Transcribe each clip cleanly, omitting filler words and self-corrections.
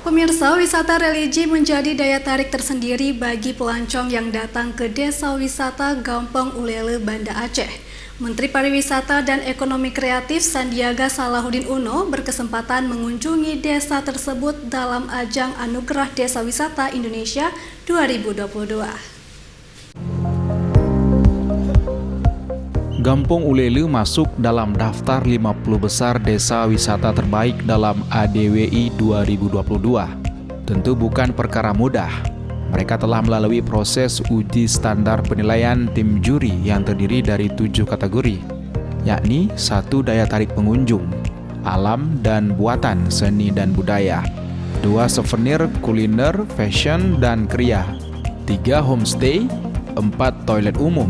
Pemirsa, wisata religi menjadi daya tarik tersendiri bagi pelancong yang datang ke Desa Wisata Gampong Ulele, Banda Aceh. Menteri Pariwisata dan Ekonomi Kreatif Sandiaga Salahuddin Uno berkesempatan mengunjungi desa tersebut dalam ajang Anugerah Desa Wisata Indonesia 2022. Gampong Ulele masuk dalam daftar 50 besar desa wisata terbaik dalam ADWI 2022. Tentu bukan perkara mudah. Mereka telah melalui proses uji standar penilaian tim juri yang terdiri dari 7 kategori, yakni 1 daya tarik pengunjung, alam dan buatan, seni dan budaya, 2 souvenir, kuliner, fashion dan kriya, 3 homestay, 4 toilet umum,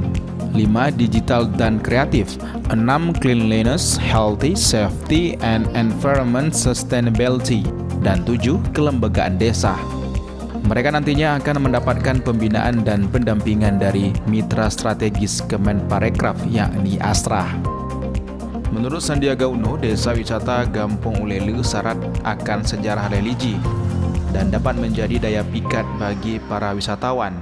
5 digital dan kreatif, 6 cleanliness, healthy, safety, and environment sustainability, dan 7 kelembagaan desa. Mereka nantinya akan mendapatkan pembinaan dan pendampingan dari mitra strategis Kemenparekraf yakni Astra. Menurut Sandiaga Uno, desa wisata Gampong Ulele syarat akan sejarah religi dan dapat menjadi daya pikat bagi para wisatawan.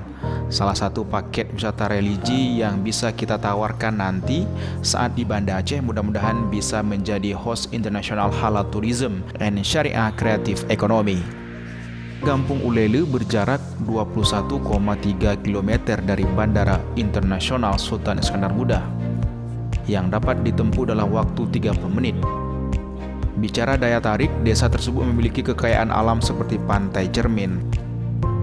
Salah satu paket wisata religi yang bisa kita tawarkan nanti saat di Banda Aceh mudah-mudahan bisa menjadi host International Halal Tourism and Syariah Creative Economy. Gampong Ulele berjarak 21,3 km dari Bandara Internasional Sultan Iskandar Muda yang dapat ditempuh dalam waktu 30 menit. Bicara daya tarik, desa tersebut memiliki kekayaan alam seperti Pantai Cermin.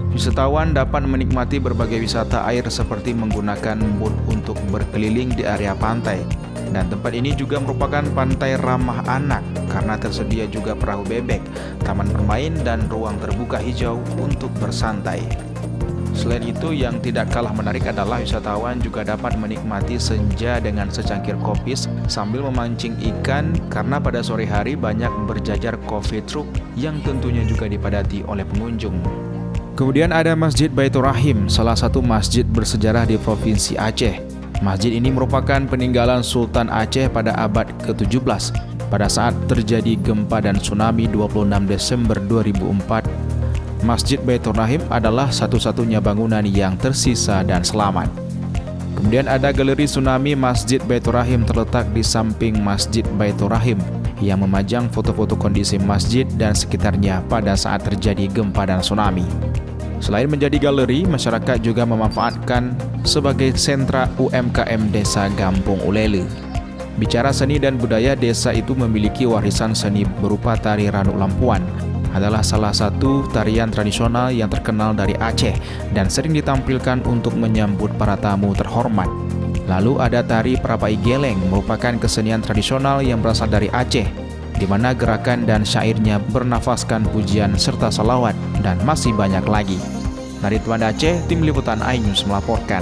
Wisatawan dapat menikmati berbagai wisata air seperti menggunakan boat untuk berkeliling di area pantai. Dan tempat ini juga merupakan pantai ramah anak karena tersedia juga perahu bebek, taman bermain, dan ruang terbuka hijau untuk bersantai. Selain itu, yang tidak kalah menarik adalah wisatawan juga dapat menikmati senja dengan secangkir kopi sambil memancing ikan karena pada sore hari banyak berjajar coffee truck yang tentunya juga dipadati oleh pengunjung. Kemudian ada Masjid Baitur Rahim, salah satu masjid bersejarah di Provinsi Aceh. Masjid ini merupakan peninggalan Sultan Aceh pada abad ke-17 pada saat terjadi gempa dan tsunami 26 Desember 2004. Masjid Baitur Rahim adalah satu-satunya bangunan yang tersisa dan selamat. Kemudian ada galeri tsunami Masjid Baitur Rahim terletak di samping Masjid Baitur Rahim yang memajang foto-foto kondisi masjid dan sekitarnya pada saat terjadi gempa dan tsunami. Selain menjadi galeri, masyarakat juga memanfaatkan sebagai sentra UMKM Desa Gampong Ulele. Bicara seni dan budaya, desa itu memiliki warisan seni berupa tari Ranuk Lampuan. Adalah salah satu tarian tradisional yang terkenal dari Aceh dan sering ditampilkan untuk menyambut para tamu terhormat. Lalu ada tari Perapai Geleng, merupakan kesenian tradisional yang berasal dari Aceh, di mana gerakan dan syairnya bernafaskan pujian serta salawat, dan masih banyak lagi. Dari Banda Aceh, Tim Liputan iNews melaporkan.